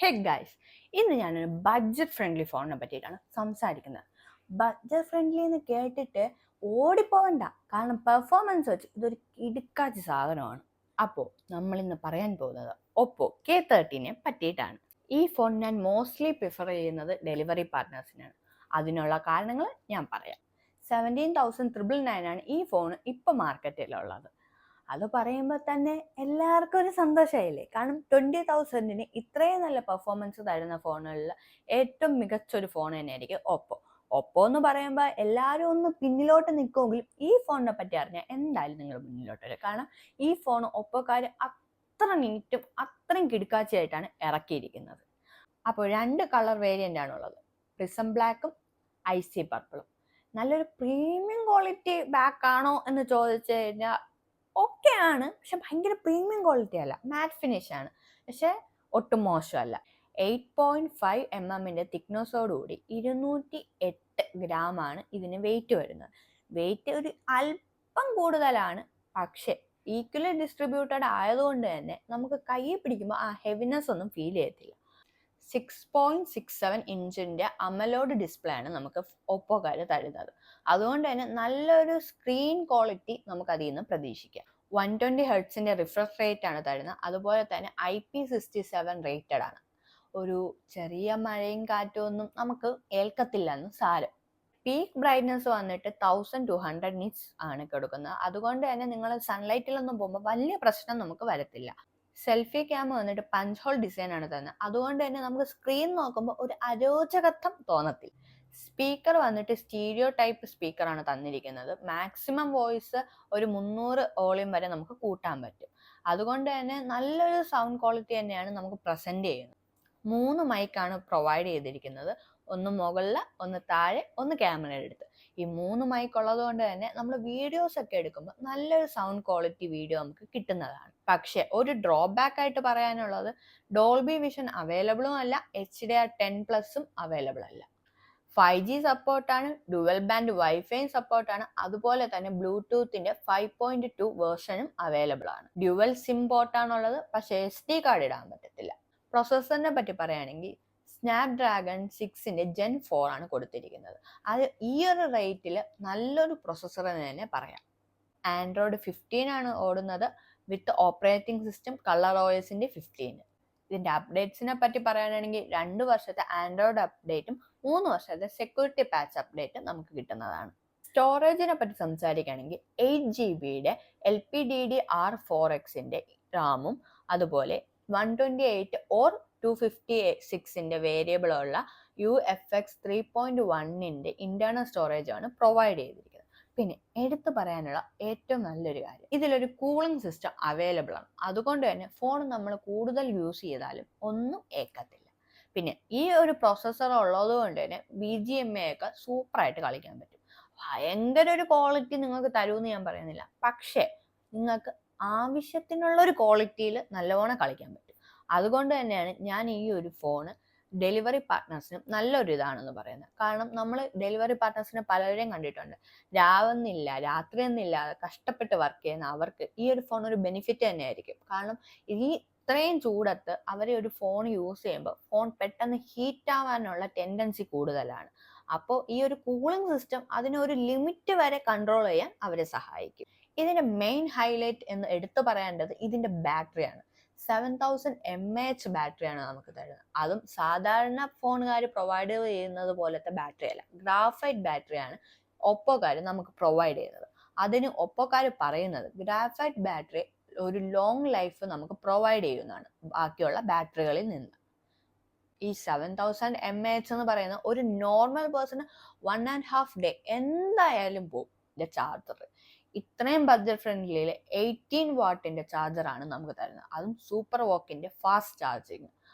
Hey guys, ഇന്ന് ഞാനൊരു budget friendly ഫോണിനെ പറ്റിയിട്ടാണ് സംസാരിക്കുന്നത്. ബഡ്ജറ്റ് ഫ്രണ്ട്ലി എന്ന് കേട്ടിട്ട് ഓടിപ്പോവണ്ട, കാരണം പെർഫോമൻസ് വെച്ച് ഇതൊരു കിടുക്കാച്ചി സാധനമാണ്. അപ്പോൾ നമ്മൾ ഇന്ന് പറയാൻ പോകുന്നത് ഒപ്പോ K13 പറ്റിയിട്ടാണ്. ഈ ഫോൺ ഞാൻ മോസ്റ്റ്ലി പ്രിഫർ ചെയ്യുന്നത് ഡെലിവറി പാർട്ട്നേഴ്സിനാണ്. അതിനുള്ള കാരണങ്ങൾ ഞാൻ പറയാം. 17,999 ആണ് ഈ ഫോൺ ഇപ്പോൾ മാർക്കറ്റിലുള്ളത്. അത് പറയുമ്പോൾ തന്നെ എല്ലാവർക്കും ഒരു സന്തോഷമായില്ലേ? കാരണം 20,000-ന് ഇത്രയും നല്ല പെർഫോമൻസ് തരുന്ന ഫോണുകളിൽ ഏറ്റവും മികച്ചൊരു ഫോൺ തന്നെയായിരിക്കും ഒപ്പോ. ഒപ്പോ എന്ന് പറയുമ്പോൾ എല്ലാവരും ഒന്ന് പിന്നിലോട്ട് നിൽക്കുമെങ്കിലും ഈ ഫോണിനെ പറ്റി അറിഞ്ഞാൽ എന്തായാലും നിങ്ങൾ മുന്നിലോട്ട് വരും. കാരണം ഈ ഫോൺ ഒപ്പോക്കാർ അത്ര നീറ്റും അത്രയും കിടുക്കാച്ചയായിട്ടാണ് ഇറക്കിയിരിക്കുന്നത്. അപ്പോൾ 2 കളർ വേരിയൻ്റ് ആണുള്ളത്, പ്രിസം ബ്ലാക്കും ഐസി പർപ്പിളും. നല്ലൊരു പ്രീമിയം ക്വാളിറ്റി ബാക്ക് ആണോ എന്ന് ചോദിച്ചു കഴിഞ്ഞാൽ ഓക്കെ ആണ്, പക്ഷെ ഭയങ്കര പ്രീമിയം ക്വാളിറ്റി അല്ല, മാറ്റ് ഫിനിഷ് ആണ്, പക്ഷെ ഒട്ടും മോശമല്ല. 8.5 mm തിക്നെസ്സോടുകൂടി 208 ഗ്രാമാണ് ഇതിന് വെയിറ്റ് വരുന്നത്. വെയിറ്റ് ഒരു അല്പം കൂടുതലാണ്, പക്ഷെ ഈക്വലി ഡിസ്ട്രിബ്യൂട്ടഡ് ആയതുകൊണ്ട് തന്നെ നമുക്ക് കൈ പിടിക്കുമ്പോൾ ആ ഹെവിനെസ് ഒന്നും ഫീൽ ചെയ്യത്തില്ല. 6.67 ഇഞ്ചിൻ്റെ അമലോഡ് ഡിസ്പ്ലേ ആണ് നമുക്ക് ഒപ്പോക്കാർ തരുന്നത്. അതുകൊണ്ട് തന്നെ നല്ലൊരു സ്ക്രീൻ ക്വാളിറ്റി നമുക്ക് അതിൽ നിന്ന് പ്രതീക്ഷിക്കാം. 120 ഹെർട്സിൻ്റെ റിഫ്രഷ് റേറ്റ് ആണ് തരുന്നത്. അതുപോലെ തന്നെ IP67 റേറ്റഡ് ആണ്. ഒരു ചെറിയ മഴയും കാറ്റും ഒന്നും നമുക്ക് ഏൽക്കത്തില്ല എന്ന് സാരം. പീക്ക് ബ്രൈറ്റ്നസ് വന്നിട്ട് 1200 നിറ്റ്സ് ആണ് കൊടുക്കുന്നത്. അതുകൊണ്ട് തന്നെ നിങ്ങൾ സൺലൈറ്റിലൊന്നും പോകുമ്പോൾ വലിയ പ്രശ്നം നമുക്ക് വരത്തില്ല. സെൽഫി ക്യാമ വന്നിട്ട് പഞ്ച് ഹോൾ ഡിസൈൻ ആണ് തരുന്നത്. അതുകൊണ്ട് തന്നെ നമുക്ക് സ്ക്രീൻ നോക്കുമ്പോൾ ഒരു അരോചകത്വം തോന്നത്തില്ല. സ്പീക്കർ വന്നിട്ട് സ്റ്റീരിയോ ടൈപ്പ് സ്പീക്കറാണ് തന്നിരിക്കുന്നത്. മാക്സിമം വോയിസ് ഒരു 300 വോളിയം വരെ നമുക്ക് കൂട്ടാൻ പറ്റും. അതുകൊണ്ട് തന്നെ നല്ലൊരു സൗണ്ട് ക്വാളിറ്റി തന്നെയാണ് നമുക്ക് പ്രസന്റ് ചെയ്യുന്നത്. 3 മൈക്കാണ് പ്രൊവൈഡ് ചെയ്തിരിക്കുന്നത്, ഒന്ന് മുകളിൽ, ഒന്ന് താഴെ, ഒന്ന് ക്യാമറയുടെ അടുത്ത്. ഈ 3 മൈക്ക് ഉള്ളത് കൊണ്ട് തന്നെ നമ്മൾ വീഡിയോസ് ഒക്കെ എടുക്കുമ്പോൾ നല്ലൊരു സൗണ്ട് ക്വാളിറ്റി വീഡിയോ നമുക്ക് കിട്ടുന്നതാണ്. പക്ഷെ ഒരു ഡ്രോബാക്ക് ആയിട്ട് പറയാനുള്ളത്, ഡോൾബി വിഷൻ അവൈലബിളും അല്ല, HDR10+ അവൈലബിൾ അല്ല. 5G സപ്പോർട്ടാണ്, ഡുവൽ ബാൻഡ് വൈഫൈയും സപ്പോർട്ടാണ്, അതുപോലെ തന്നെ ബ്ലൂടൂത്തിന്റെ 5.2 വേർഷനും അവൈലബിൾ ആണ്. ഡ്യുവൽ സിം പോർട്ടാണുള്ളത്, പക്ഷേ SD കാർഡ് ഇടാൻ പറ്റത്തില്ല. പ്രൊസസ്സറിനെ പറ്റി പറയുകയാണെങ്കിൽ സ്നാപ്ഡ്രാഗൺ 6ന്റെ Gen 4 ആണ് കൊടുത്തിരിക്കുന്നത്. അത് ഈ ഒരു റേറ്റിൽ നല്ലൊരു പ്രൊസസ്സർ എന്ന് തന്നെ പറയാം. ആൻഡ്രോയിഡ് 15 ആണ് ഓടുന്നത്, വിത്ത് ഓപ്പറേറ്റിംഗ് സിസ്റ്റം ColorOSന്റെ 15. ഇതിന്റെ അപ്ഡേറ്റ്സിനെ പറ്റി പറയുകയാണെങ്കിൽ 2 വർഷത്തെ ആൻഡ്രോയിഡ് അപ്ഡേറ്റും 3 വർഷത്തെ സെക്യൂരിറ്റി പാച്ച് അപ്ഡേറ്റും നമുക്ക് കിട്ടുന്നതാണ്. സ്റ്റോറേജിനെ പറ്റി സംസാരിക്കുകയാണെങ്കിൽ 8GB LPDDR4Xന്റെ റാമും അതുപോലെ 128 or 256 വേരിയബിൾ ഉള്ള UFX 3.1 ഇന്റേണൽ സ്റ്റോറേജ് ആണ് പ്രൊവൈഡ് ചെയ്തിരിക്കുന്നത്. പിന്നെ എടുത്തു പറയാനുള്ള ഏറ്റവും നല്ലൊരു കാര്യം, ഇതിലൊരു കൂളിംഗ് സിസ്റ്റം അവൈലബിൾ ആണ്. അതുകൊണ്ട് തന്നെ ഫോൺ നമ്മൾ കൂടുതൽ യൂസ് ചെയ്താലും ഒന്നും ഏക്കത്തില്ല. പിന്നെ ഈ ഒരു പ്രൊസസ്സർ ഉള്ളത് കൊണ്ട് തന്നെ BGMA ഒക്കെ സൂപ്പറായിട്ട് കളിക്കാൻ പറ്റും. ഭയങ്കര ഒരു ക്വാളിറ്റി നിങ്ങൾക്ക് തരുമെന്ന് ഞാൻ പറയുന്നില്ല, പക്ഷേ നിങ്ങൾക്ക് ആവശ്യത്തിനുള്ള ഒരു ക്വാളിറ്റിയിൽ നല്ലവണ്ണം കളിക്കാൻ പറ്റും. അതുകൊണ്ട് തന്നെയാണ് ഞാൻ ഈ ഒരു ഫോണ് ഡെലിവറി പാർട്ട്നേഴ്സിനും നല്ലൊരു ഇതാണെന്ന് പറയുന്നത്. കാരണം നമ്മൾ ഡെലിവറി പാർട്ട്നേഴ്സിനെ പലരെയും കണ്ടിട്ടുണ്ട്, രാവെന്നില്ല രാത്രിയെന്നില്ലാതെ കഷ്ടപ്പെട്ട് വർക്ക് ചെയ്യുന്ന അവർക്ക് ഈ ഒരു ഫോൺ ഒരു ബെനിഫിറ്റ് തന്നെയായിരിക്കും. കാരണം ഈ ഇത്രയും ചൂടത്ത് അവർ ഒരു ഫോൺ യൂസ് ചെയ്യുമ്പോൾ ഫോൺ പെട്ടെന്ന് ഹീറ്റ് ആവാനുള്ള ടെൻഡൻസി കൂടുതലാണ്. അപ്പോൾ ഈ ഒരു കൂളിംഗ് സിസ്റ്റം അതിനൊരു ലിമിറ്റ് വരെ കൺട്രോൾ ചെയ്യാൻ അവരെ സഹായിക്കും. ഇതിന്റെ മെയിൻ ഹൈലൈറ്റ് എന്ന് എടുത്തു പറയേണ്ടത് ഇതിന്റെ ബാറ്ററിയാണ്. 7000 mAh ബാറ്ററിയാണ് നമുക്ക് തരുന്നത്. അതും സാധാരണ ഫോണുകാർ പ്രൊവൈഡ് ചെയ്യുന്നത് പോലത്തെ ബാറ്ററി അല്ല, ഗ്രാഫൈറ്റ് ബാറ്ററിയാണ് ഒപ്പോക്കാർ നമുക്ക് പ്രൊവൈഡ് ചെയ്യുന്നത്. അതിന് ഒപ്പോക്കാർ പറയുന്നത് ഗ്രാഫൈറ്റ് ബാറ്ററി ഒരു ലോങ് ലൈഫ് നമുക്ക് പ്രൊവൈഡ് ചെയ്യുന്നതാണ് ബാക്കിയുള്ള ബാറ്ററികളിൽ നിന്ന്. ഈ 7000 mAh എന്ന് പറയുന്ന ഒരു നോർമൽ പേഴ്സണ് 1.5 day എന്തായാലും പോകും ഇതിന്റെ ചാർജർ. ഇത്രയും ബഡ്ജറ്റ് ഫ്രണ്ട്ലിയിൽ 18 വാട്ടിന്റെ ചാർജറാണ് നമുക്ക് തരുന്നത്, അതും സൂപ്പർ വോക്കിന്റെ ഫാസ്റ്റ് ചാർജിങ്.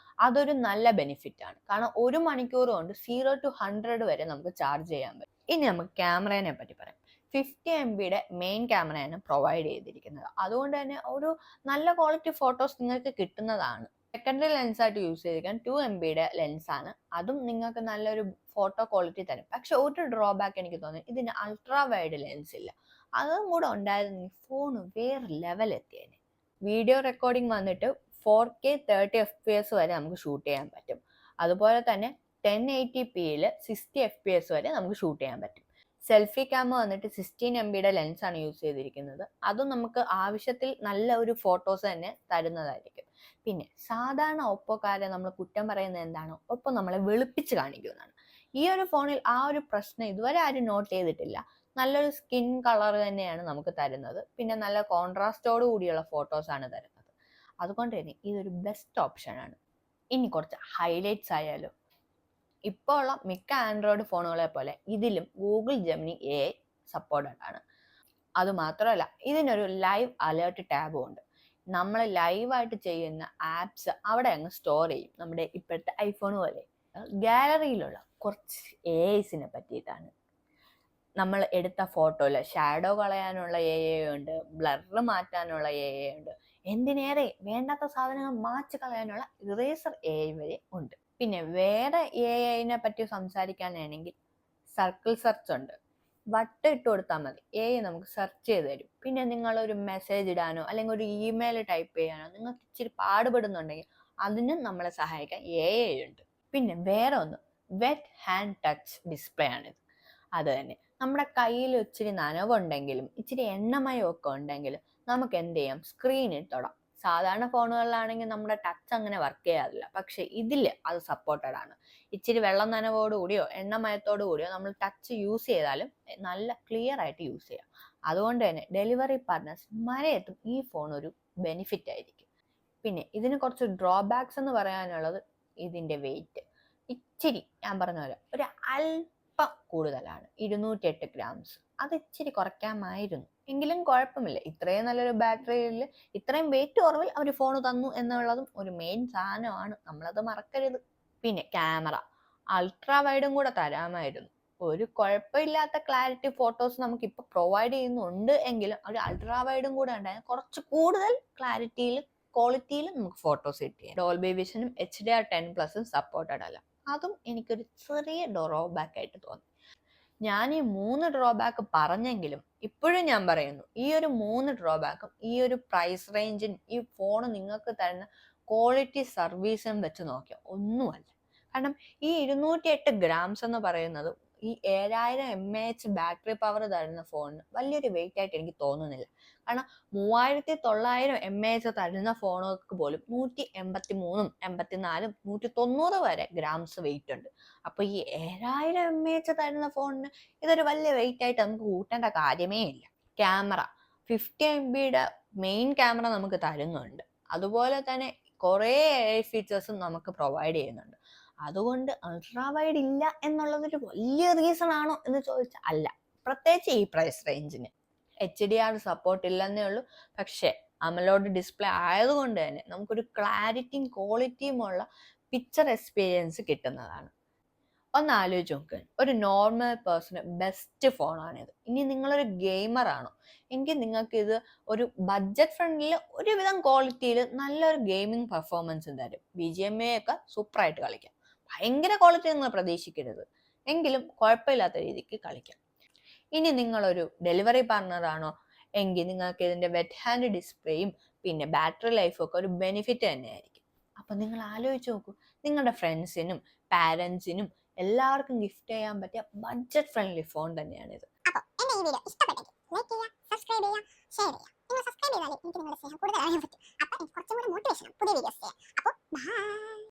അതൊരു നല്ല ബെനിഫിറ്റ് ആണ്, കാരണം 1 മണിക്കൂർ കൊണ്ട് 0 to 100 വരെ നമുക്ക് ചാർജ് ചെയ്യാൻ പറ്റും. ഇനി നമുക്ക് ക്യാമറയെ പറ്റി പറയാം. 50 MB മെയിൻ ക്യാമറയാണ് പ്രൊവൈഡ് ചെയ്തിരിക്കുന്നത്. അതുകൊണ്ട് തന്നെ ഒരു നല്ല ക്വാളിറ്റി ഫോട്ടോസ് നിങ്ങൾക്ക് കിട്ടുന്നതാണ്. സെക്കൻഡറി ലെൻസായിട്ട് യൂസ് ചെയ്തിരിക്കാൻ 2 MB ലെൻസാണ്, അതും നിങ്ങൾക്ക് നല്ലൊരു ഫോട്ടോ ക്വാളിറ്റി തരും. പക്ഷെ ഒരു ഡ്രോബാക്ക് എനിക്ക് തോന്നി, ഇതിന് അൾട്രാ വൈഡ് ലെൻസ് ഇല്ല. അതും കൂടെ ഉണ്ടായിരുന്നെങ്കിൽ ഫോൺ വേറെ ലെവൽ എത്തിയേനെ. വീഡിയോ റെക്കോർഡിംഗ് വന്നിട്ട് 4K 30 FPS വരെ നമുക്ക് ഷൂട്ട് ചെയ്യാൻ പറ്റും. അതുപോലെ തന്നെ 1080pയിൽ 60 FPS വരെ നമുക്ക് ഷൂട്ട് ചെയ്യാൻ പറ്റും. സെൽഫി ക്യാമറ വന്നിട്ട് 16 MB ലെൻസാണ് യൂസ് ചെയ്തിരിക്കുന്നത്. അതും നമുക്ക് ആവശ്യത്തിൽ നല്ല ഒരു ഫോട്ടോസ് തന്നെ തരുന്നതായിരിക്കും. പിന്നെ സാധാരണ ഒപ്പോക്കാരെ നമ്മൾ കുറ്റം പറയുന്നത് എന്താണ്? ഒപ്പോ നമ്മളെ വെളുപ്പിച്ച് കാണിക്കുന്നതാണ്. ഈ ഒരു ഫോണിൽ ആ ഒരു പ്രശ്നം ഇതുവരെ ആരും നോട്ട് ചെയ്തിട്ടില്ല. നല്ലൊരു സ്കിൻ കളർ തന്നെയാണ് നമുക്ക് തരുന്നത്. പിന്നെ നല്ല കോൺട്രാസ്റ്റോട് കൂടിയുള്ള ഫോട്ടോസാണ് തരുന്നത്. അതുകൊണ്ട് തന്നെ ഇതൊരു ബെസ്റ്റ് ഓപ്ഷനാണ്. ഇനി കുറച്ച് ഹൈലൈറ്റ്സ് ആയാലും, ഇപ്പോൾ ഉള്ള മിക്ക ആൻഡ്രോയിഡ് ഫോണുകളെ പോലെ ഇതിലും ഗൂഗിൾ ജെമിനി AI സപ്പോർട്ടഡ് ആണ്. അതുമാത്രമല്ല ഇതിനൊരു ലൈവ് അലേർട്ട് ടാബും ഉണ്ട്. നമ്മൾ ലൈവായിട്ട് ചെയ്യുന്ന ആപ്സ് അവിടെ അങ്ങ് സ്റ്റോർ ചെയ്യും, നമ്മുടെ ഇപ്പോഴത്തെ ഐഫോൺ പോലെ. ഗാലറിയിലുള്ള കുറച്ച് AIസിനെ പറ്റിയിട്ടാണ്. നമ്മൾ എടുത്ത ഫോട്ടോയിൽ ഷാഡോ കളയാനുള്ള AI ഉണ്ട്, ബ്ലർ മാറ്റാനുള്ള AI ഉണ്ട്, എന്തിനേറെ വേണ്ടാത്ത സാധനങ്ങൾ മാച്ച് കളയാനുള്ള ഇറേസർ AI വരെ ഉണ്ട്. പിന്നെ വേറെ AIനെ പറ്റി സംസാരിക്കാനാണെങ്കിൽ സർക്കിൾ സെർച്ച് ഉണ്ട്. വട്ടം ഇട്ട് കൊടുത്താൽ മതി, AI നമുക്ക് സെർച്ച് ചെയ്ത് തരും. പിന്നെ നിങ്ങളൊരു മെസ്സേജ് ഇടാനോ അല്ലെങ്കിൽ ഒരു ഇമെയിൽ ടൈപ്പ് ചെയ്യാനോ നിങ്ങൾക്ക് ഇച്ചിരി പാടുപെടുന്നുണ്ടെങ്കിൽ അതിനും നമ്മളെ സഹായിക്കാൻ AI ഉണ്ട്. പിന്നെ വേറെ ഒന്ന് വെറ്റ് ഹാൻഡ് ടച്ച് ഡിസ്പ്ലേ ആണിത്. അത് തന്നെ നമ്മുടെ കയ്യിൽ ഇച്ചിരി നനവുണ്ടെങ്കിലും ഇച്ചിരി എണ്ണമയമൊക്കെ ഉണ്ടെങ്കിലും നമുക്ക് എന്ത് ചെയ്യാം, സ്ക്രീനിൽ തൊടാം. സാധാരണ ഫോണുകളിലാണെങ്കിൽ നമ്മുടെ ടച്ച് അങ്ങനെ വർക്ക് ചെയ്യാറില്ല, പക്ഷെ ഇതിൽ അത് സപ്പോർട്ടഡ് ആണ്. ഇച്ചിരി വെള്ളം നനവോട് കൂടിയോ എണ്ണമയത്തോടു കൂടിയോ നമ്മൾ ടച്ച് യൂസ് ചെയ്താലും നല്ല ക്ലിയർ ആയിട്ട് യൂസ് ചെയ്യാം. അതുകൊണ്ട് തന്നെ ഡെലിവറി പാർട്ട്നേഴ്സ് മഴയത്തും ഈ ഫോൺ ഒരു ബെനിഫിറ്റ് ആയിരിക്കും. പിന്നെ ഇതിന് കുറച്ച് ഡ്രോബാക്സ് എന്ന് പറയാനുള്ളത് ഇതിൻ്റെ വെയിറ്റ്. ഇച്ചിരി ഞാൻ പറഞ്ഞ പോലെ ഒരു അല്പം കൂടുതലാണ്, 208 ഗ്രാംസ്. അത് ഇച്ചിരി കുറയ്ക്കാമായിരുന്നു, എങ്കിലും കുഴപ്പമില്ല. ഇത്രയും നല്ലൊരു ബാറ്ററിയിൽ ഇത്രയും വെയിറ്റ് കുറവിൽ അവർ ഫോൺ തന്നു എന്നുള്ളതും ഒരു മെയിൻ സാധനമാണ്, നമ്മളത് മറക്കരുത്. പിന്നെ ക്യാമറ അൾട്രാ വൈഡും കൂടെ തരാമായിരുന്നു. ഒരു കുഴപ്പമില്ലാത്ത ക്ലാരിറ്റി ഫോട്ടോസ് നമുക്ക് ഇപ്പൊ പ്രൊവൈഡ് ചെയ്യുന്നുണ്ട് എങ്കിലും ഒരു അൾട്രാ വൈഡും കൂടെ ഉണ്ടായാൽ കുറച്ച് കൂടുതൽ ക്വാളിറ്റിയിൽ നമുക്ക് ഫോട്ടോസ് കിട്ടിയത്. ഡോൾബി വിഷനും HDR10+ സപ്പോർട്ടഡ് അല്ല, അതും എനിക്കൊരു ചെറിയ ഡ്രോബാക്ക് ആയിട്ട് തോന്നി. ഞാൻ ഈ 3 ഡ്രോബാക്ക് പറഞ്ഞെങ്കിലും ഇപ്പോഴും ഞാൻ പറയുന്നു, ഈ ഒരു 3 ഡ്രോബാക്കും ഈ ഒരു പ്രൈസ് റേഞ്ചിന് ഈ ഫോൺ നിങ്ങൾക്ക് തരുന്ന ക്വാളിറ്റി സർവീസും വെച്ച് നോക്കിയാൽ ഒന്നുമല്ല. കാരണം ഈ 208 ഗ്രാംസ് എന്ന് പറയുന്നത് ഈ 7000 mAh ബാറ്ററി പവർ തരുന്ന ഫോണിന് വലിയൊരു വെയിറ്റ് ആയിട്ട് എനിക്ക് തോന്നുന്നില്ല. കാരണം 3900 mAh തരുന്ന ഫോണുകൾക്ക് പോലും 183, 84, 190 വരെ ഗ്രാംസ് വെയിറ്റ് ഉണ്ട്. അപ്പൊ ഈ 7000 mAh തരുന്ന ഫോണിന് ഇതൊരു വലിയ വെയിറ്റ് ആയിട്ട് നമുക്ക് കൂട്ടേണ്ട കാര്യമേ ഇല്ല. ക്യാമറ 50 MB മെയിൻ ക്യാമറ നമുക്ക് തരുന്നുണ്ട്. അതുപോലെ തന്നെ കുറേ AI ഫീച്ചേഴ്സും നമുക്ക് പ്രൊവൈഡ് ചെയ്യുന്നുണ്ട്. അതുകൊണ്ട് അൾട്രാ വൈഡ് ഇല്ല എന്നുള്ളതൊരു വലിയ റീസൺ ആണോ എന്ന് ചോദിച്ചാൽ അല്ല, പ്രത്യേകിച്ച് ഈ പ്രൈസ് റേഞ്ചിന്. HDR സപ്പോർട്ട് ഇല്ലെന്നേ ഉള്ളൂ, പക്ഷേ അമലോഡ് ഡിസ്പ്ലേ ആയതുകൊണ്ട് തന്നെ നമുക്കൊരു ക്ലാരിറ്റിയും ക്വാളിറ്റിയും ഉള്ള പിക്ചർ എക്സ്പീരിയൻസ് കിട്ടുന്നതാണ്. ഒന്ന് ആലോചിച്ച് നോക്ക്, ഒരു നോർമൽ പേഴ്സണ് ബെസ്റ്റ് ഫോണാണിത്. ഇനി നിങ്ങളൊരു ഗെയിമർ ആണോ എങ്കിൽ നിങ്ങൾക്ക് ഇത് ഒരു ബഡ്ജറ്റ് ഫ്രണ്ട്ലിയിൽ ഒരുവിധം ക്വാളിറ്റിയിൽ നല്ലൊരു ഗെയിമിംഗ് പെർഫോമൻസ് തരും. BGMA ഒക്കെ സൂപ്പറായിട്ട് കളിക്കാം. ഭയങ്കര ക്വാളിറ്റി നിങ്ങൾ പ്രതീക്ഷിക്കരുത്, എങ്കിലും കുഴപ്പമില്ലാത്ത രീതിക്ക് കളിക്കാം. ഇനി നിങ്ങളൊരു ഡെലിവറി പാർട്ണർ ആണോ എങ്കിൽ നിങ്ങൾക്ക് ഇതിന്റെ വെറ്റ് ഹാൻഡ് ഡിസ്പ്ലേയും പിന്നെ ബാറ്ററി ലൈഫും ഒക്കെ ഒരു ബെനിഫിറ്റ് തന്നെയായിരിക്കും. അപ്പൊ നിങ്ങൾ ആലോചിച്ച് നോക്കൂ, നിങ്ങളുടെ ഫ്രണ്ട്സിനും പാരന്റ്സിനും എല്ലാവർക്കും ഗിഫ്റ്റ് ചെയ്യാൻ പറ്റിയ ബഡ്ജറ്റ് ഫ്രണ്ട്ലി ഫോൺ തന്നെയാണിത്. അപ്പോൾ എന്റെ ഈ വീഡിയോ ഇഷ്ടപ്പെട്ടെങ്കിൽ ലൈക്ക് ചെയ്യുക, സബ്സ്ക്രൈബ് ചെയ്യുക, ഷെയർ ചെയ്യുക. നിങ്ങൾ സബ്സ്ക്രൈബ് ചെയ്താലേ എനിക്ക് നിങ്ങളുടെ സ്നേഹം കൂടുതൽ അറിയാൻ പറ്റും. അപ്പോൾ എനിക്ക് കുറച്ചും കൂടി മോട്ടിവേഷൻ പുതിയ വീഡിയോസ് ചെയ്യാം. അപ്പോൾ ബൈ.